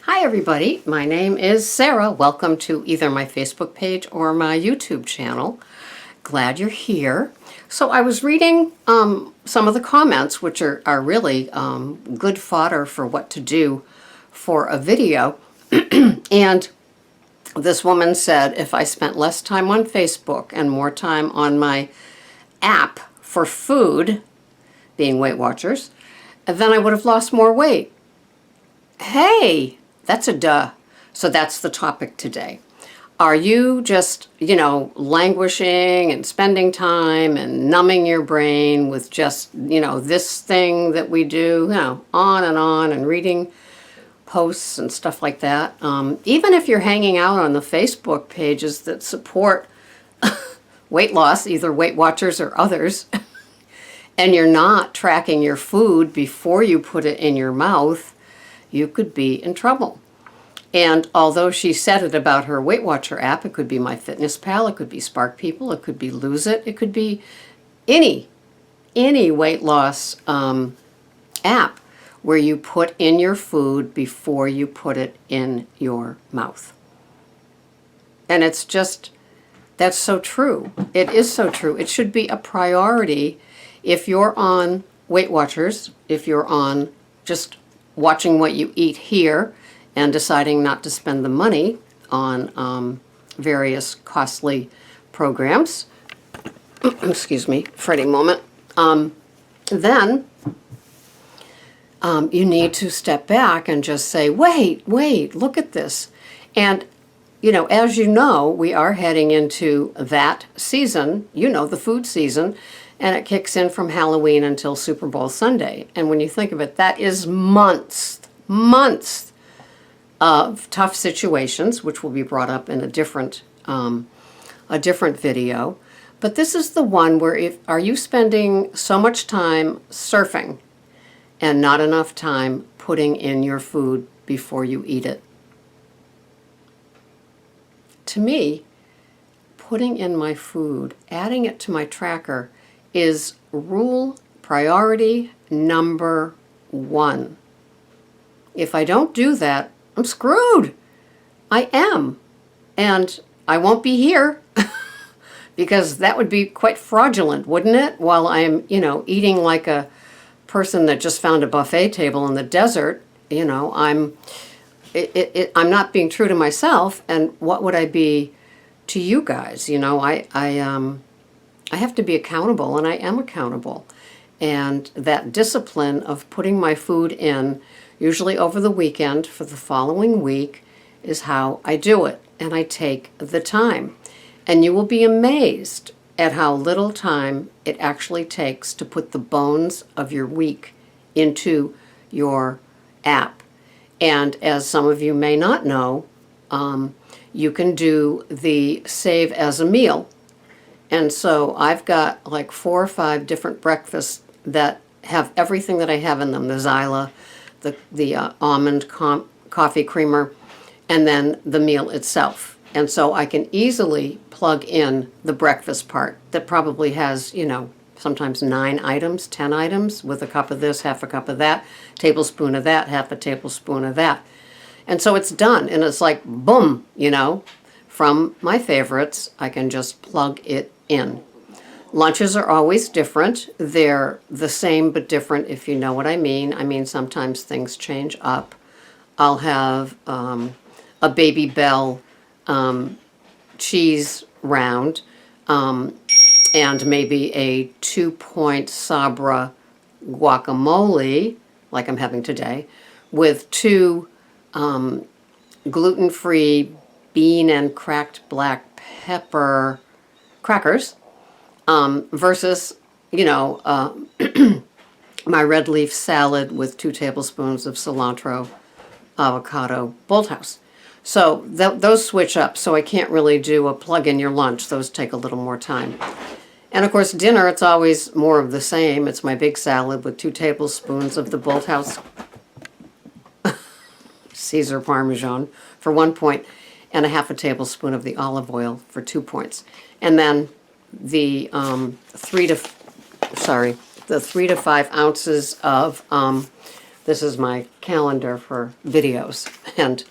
Hi everybody, my name is Sarah. Welcome to either my Facebook page or my YouTube channel. Glad you're here. So I was reading some of the comments, which are really good fodder for what to do for a video. And this woman said if I spent less time on Facebook and more time on my app for food, being Weight Watchers, then I would have lost more weight. Hey, that's a duh. So that's the topic today. Are you just, languishing and spending time and numbing your brain with just, this thing that we do, on and reading posts and stuff like that? Even if you're hanging out on the Facebook pages that support weight loss, either Weight Watchers or others, and you're not tracking your food before you put it in your mouth, you could be in trouble. And although she said it about her Weight Watcher app, it could be MyFitnessPal, it could be Spark People, it could be Lose It, it could be any weight loss app where you put in your food before you put it in your mouth. And it's just, that's so true. It is so true. It should be a priority if you're on Weight Watchers, if you're on just watching what you eat here and deciding not to spend the money on various costly programs. Excuse me, Freddie moment. Then you need to step back and just say, wait, look at this. And, as you know, we are heading into that season, the food season, and it kicks in from Halloween until Super Bowl Sunday. And when you think of it, that is months of tough situations, which will be brought up in a different video. But this is the one where are you spending so much time surfing and not enough time putting in your food before you eat it? To me, putting in my food, adding it to my tracker, is priority number one. If I don't do that, I'm screwed. I am. And I won't be here because that would be quite fraudulent, wouldn't it? While I'm, eating like a person that just found a buffet table in the desert, I'm not being true to myself. And what would I be to you guys? I have to be accountable, and I am accountable. And that discipline of putting my food in, usually over the weekend for the following week, is how I do it. And I take the time. And you will be amazed at how little time it actually takes to put the bones of your week into your app. And as some of you may not know, you can do the save as a meal. And so I've got like 4 or 5 different breakfasts that have everything that I have in them. The Zyla, the almond coffee creamer, and then the meal itself. And so I can easily plug in the breakfast part that probably has, sometimes 9 items, 10 items, with a cup of this, half a cup of that, tablespoon of that, half a tablespoon of that. And so it's done. And it's like, boom, from my favorites, I can just plug it in. Lunches are always different. They're the same but different, if you know what I mean. I mean, sometimes things change up. I'll have a Baby Bell cheese round and maybe a 2-point Sabra guacamole, like I'm having today, with 2 gluten-free bean and cracked black pepper crackers, versus, my red leaf salad with 2 tablespoons of cilantro, avocado, Bolthouse. So those switch up, so I can't really do a plug in your lunch. Those take a little more time. And of course, dinner, it's always more of the same. It's my big salad with 2 tablespoons of the Bolthouse Caesar Parmesan for 1 point, and a half a tablespoon of the olive oil for 2 points. And then the 3 to 5 ounces of this is my calendar for videos, and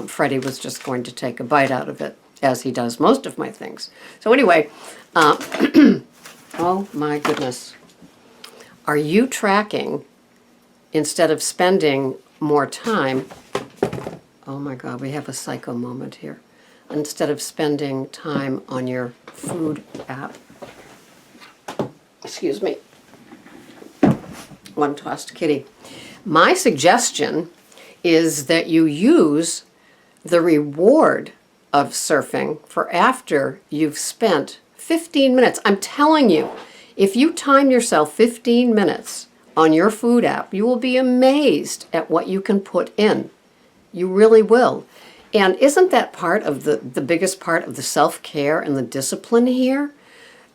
Freddie was just going to take a bite out of it, as he does most of my things. So anyway, oh my goodness. Are you tracking instead of spending more time? Oh my God, we have a psycho moment here. Instead of spending time on your food app. Excuse me. One tossed kitty. My suggestion is that you use the reward of surfing for after you've spent 15 minutes. I'm telling you, if you time yourself 15 minutes on your food app, you will be amazed at what you can put in. You really will. And isn't that part of the biggest part of the self-care and the discipline here?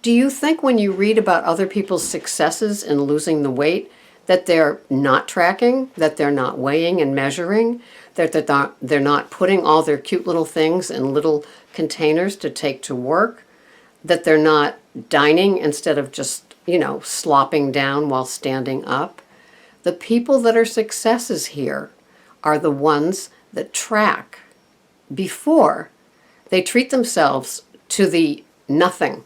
Do you think when you read about other people's successes in losing the weight that they're not tracking, that they're not weighing and measuring, that they're not putting all their cute little things in little containers to take to work, that they're not dining instead of just, slopping down while standing up? The people that are successes here are the ones that track before they treat themselves to the nothing.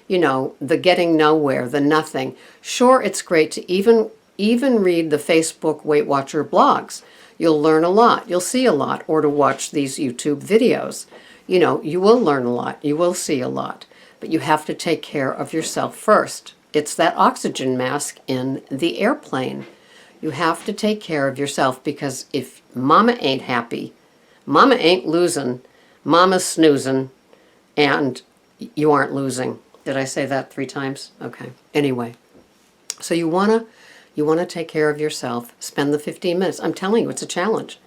The getting nowhere, the nothing. Sure, it's great to even read the Facebook Weight Watcher blogs. You'll learn a lot. You'll see a lot. Or to watch these YouTube videos. You will learn a lot. You will see a lot. But you have to take care of yourself first. It's that oxygen mask in the airplane. You have to take care of yourself, because if mama ain't happy, mama ain't losing, mama's snoozing, and you aren't losing. Did I say that 3 times? Okay. Anyway, so you wanna take care of yourself. Spend the 15 minutes. I'm telling you, it's a challenge.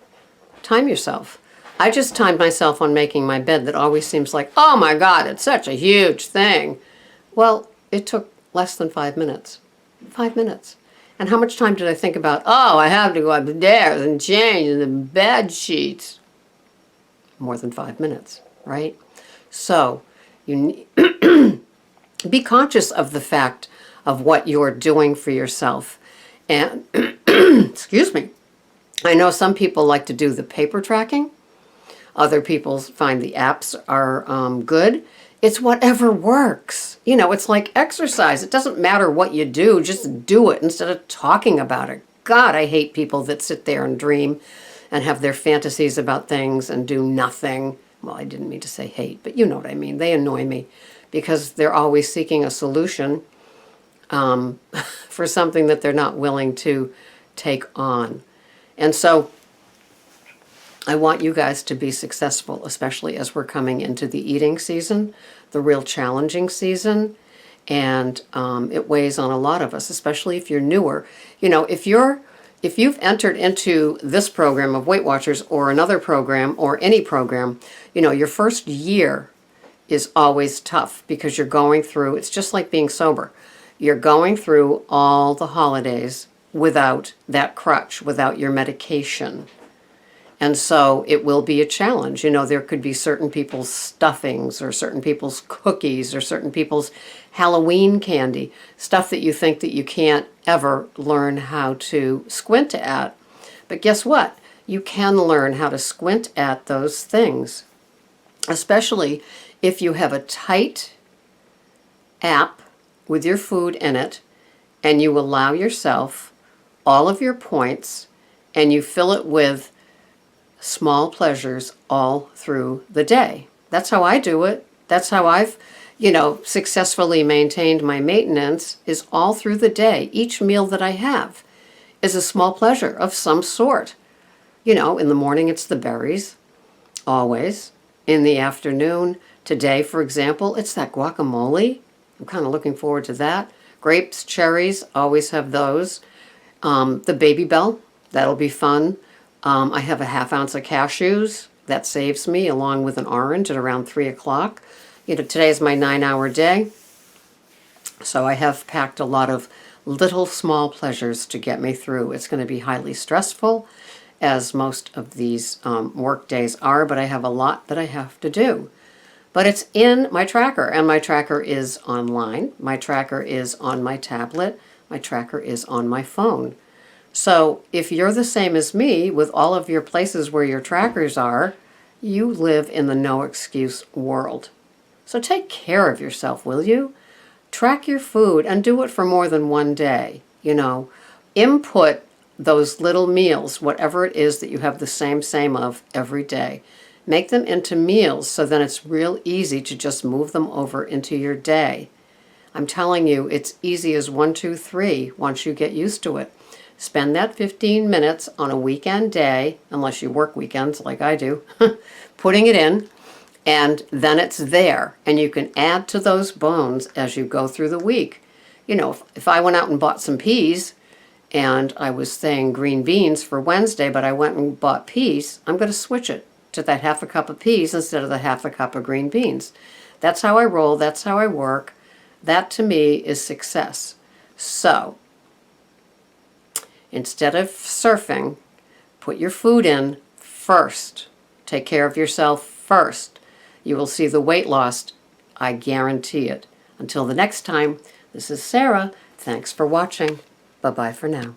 Time yourself. I just timed myself on making my bed. That always seems like, oh my God, it's such a huge thing. Well, it took less than 5 minutes. 5 minutes. And how much time did I think about, oh, I have to go upstairs and change the bed sheets? More than 5 minutes, right? So you be conscious of the fact of what you're doing for yourself. And, excuse me, I know some people like to do the paper tracking. Other people find the apps are good. It's whatever works. It's like exercise. It doesn't matter what you do, just do it instead of talking about it. God, I hate people that sit there and dream and have their fantasies about things and do nothing. Well, I didn't mean to say hate, but you know what I mean. They annoy me because they're always seeking a solution for something that they're not willing to take on. And so I want you guys to be successful, especially as we're coming into the eating season, the real challenging season. And it weighs on a lot of us, especially if you're newer. If you've entered into this program of Weight Watchers or another program or any program, your first year is always tough because you're going through, it's just like being sober. You're going through all the holidays without that crutch, without your medication. And so it will be a challenge. There could be certain people's stuffings or certain people's cookies or certain people's Halloween candy, stuff that you think that you can't ever learn how to squint at. But guess what? You can learn how to squint at those things, especially if you have a tight app with your food in it and you allow yourself all of your points and you fill it with small pleasures all through the day. That's how I do it. That's how I've, successfully maintained my maintenance, is all through the day. Each meal that I have is a small pleasure of some sort. In the morning it's the berries, always. In the afternoon, today, for example, it's that guacamole. I'm kind of looking forward to that. Grapes, cherries, always have those. The Baby Bell, that'll be fun. I have a half ounce of cashews. That saves me, along with an orange at around 3 o'clock. Today is my 9-hour day. So I have packed a lot of little small pleasures to get me through. It's going to be highly stressful, as most of these work days are, but I have a lot that I have to do. But it's in my tracker, and my tracker is online. My tracker is on my tablet. My tracker is on my phone. So if you're the same as me with all of your places where your trackers are, you live in the no excuse world. So take care of yourself, will you? Track your food and do it for more than one day. Input those little meals, whatever it is that you have the same of every day. Make them into meals so then it's real easy to just move them over into your day. I'm telling you, it's easy as 1, 2, 3 once you get used to it. Spend that 15 minutes on a weekend day, unless you work weekends like I do, putting it in, and then it's there. And you can add to those bones as you go through the week. If I went out and bought some peas, and I was saying green beans for Wednesday, but I went and bought peas, I'm going to switch it to that half a cup of peas instead of the half a cup of green beans. That's how I roll. That's how I work. That to me is success. So instead of surfing, put your food in first. Take care of yourself first. You will see the weight loss. I guarantee it. Until the next time, this is Sarah. Thanks for watching. Bye-bye for now.